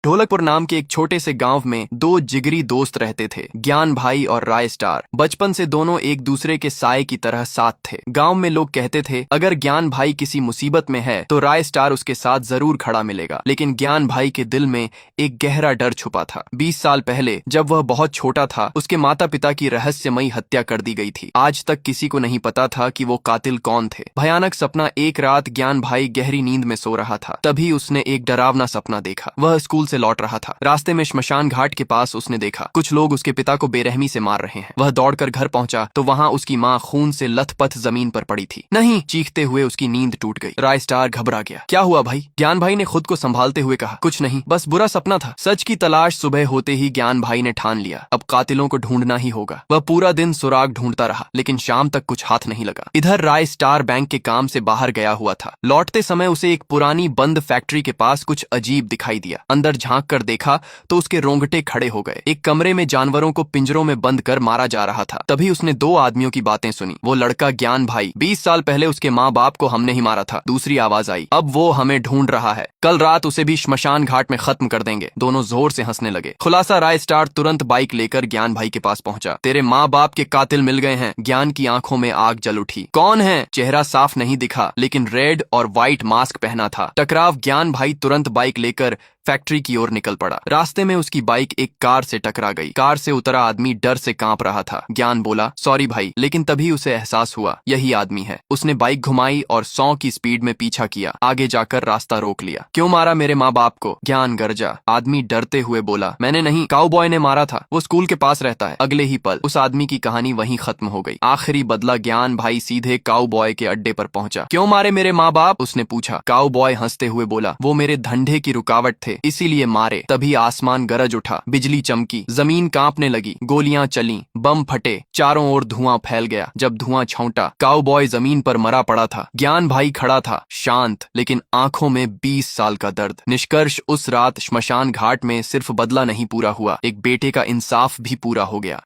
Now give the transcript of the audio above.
ढोलकपुर नाम के एक छोटे से गांव में दो जिगरी दोस्त रहते थे, ज्ञान भाई और राय स्टार। बचपन से दोनों एक दूसरे के साए की तरह साथ थे। गांव में लोग कहते थे अगर ज्ञान भाई किसी मुसीबत में है तो राय स्टार उसके साथ जरूर खड़ा मिलेगा। लेकिन ज्ञान भाई के दिल में एक गहरा डर छुपा था। 20 साल पहले जब वह बहुत छोटा था, उसके माता पिता की रहस्यमयी हत्या कर दी गई थी। आज तक किसी को नहीं पता था कि वो कातिल कौन थे। भयानक सपना। एक रात ज्ञान भाई गहरी नींद में सो रहा था, तभी उसने एक डरावना सपना देखा। वह स्कूल से लौट रहा था। रास्ते में श्मशान घाट के पास उसने देखा कुछ लोग उसके पिता को बेरहमी से मार रहे हैं। वह दौड़कर घर पहुंचा तो वहां उसकी मां खून से लथपथ जमीन पर पड़ी थी। नहीं, चीखते हुए उसकी नींद टूट गई। राय स्टार घबरा गया। क्या हुआ भाई? ज्ञान भाई ने खुद को संभालते हुए कहा, कुछ नहीं, बस बुरा सपना था। सच की तलाश सुबह होते ही ज्ञान भाई ने ठान लिया, अब कातिलों को ढूंढना ही होगा। वह पूरा दिन सुराग ढूंढता रहा, लेकिन शाम तक कुछ हाथ नहीं लगा। इधर राय स्टार बैंक के काम से बाहर गया हुआ था। लौटते समय उसे एक पुरानी बंद फैक्ट्री के पास कुछ अजीब दिखाई दिया। अंदर झांक कर देखा तो उसके रोंगटे खड़े हो गए। एक कमरे में जानवरों को पिंजरों में बंद कर मारा जा रहा था। तभी उसने दो आदमियों की बातें सुनी। वो लड़का ज्ञान भाई, 20 साल पहले उसके माँ बाप को हमने ही मारा था। दूसरी आवाज आई, अब वो हमें ढूंढ रहा है, कल रात उसे भी श्मशान घाट में खत्म कर देंगे। दोनों जोर से हंसने लगे। खुलासा। राय स्टार तुरंत बाइक लेकर ज्ञान भाई के पास पहुंचा। तेरे माँ बाप के कातिल मिल गए हैं। ज्ञान की आंखों में आग जल उठी। कौन है? चेहरा साफ नहीं दिखा, लेकिन रेड और व्हाइट मास्क पहना था। टकराव। ज्ञान भाई तुरंत बाइक लेकर फैक्ट्री की ओर निकल पड़ा। रास्ते में उसकी बाइक एक कार से टकरा गई। कार से उतरा आदमी डर से कांप रहा था। ज्ञान बोला, सॉरी भाई, लेकिन तभी उसे एहसास हुआ यही आदमी है। उसने बाइक घुमाई और 100 की स्पीड में पीछा किया। आगे जाकर रास्ता रोक लिया। क्यों मारा मेरे माँ बाप को? ज्ञान गरजा। आदमी डरते हुए बोला, मैंने नहीं, काउबॉय ने मारा था, वो स्कूल के पास रहता है। अगले ही पल उस आदमी की कहानी वहीं खत्म हो गई। आखिरी बदला। ज्ञान भाई सीधे काउबॉय के अड्डे पर पहुंचा। क्यों मारे मेरे माँ बाप? उसने पूछा। काउबॉय हंसते हुए बोला, वो मेरे धंधे की रुकावट थे, इसीलिए मारे। तभी आसमान गरज उठा, बिजली चमकी, जमीन कांपने लगी, गोलियां चलीं, बम फटे, चारों ओर धुआं फैल गया। जब धुआं छौंटा, काउबॉय जमीन पर मरा पड़ा था। ज्ञान भाई खड़ा था, शांत, लेकिन आंखों में 20 साल का दर्द। निष्कर्ष, उस रात श्मशान घाट में सिर्फ बदला नहीं पूरा हुआ, एक बेटे का इंसाफ भी पूरा हो गया।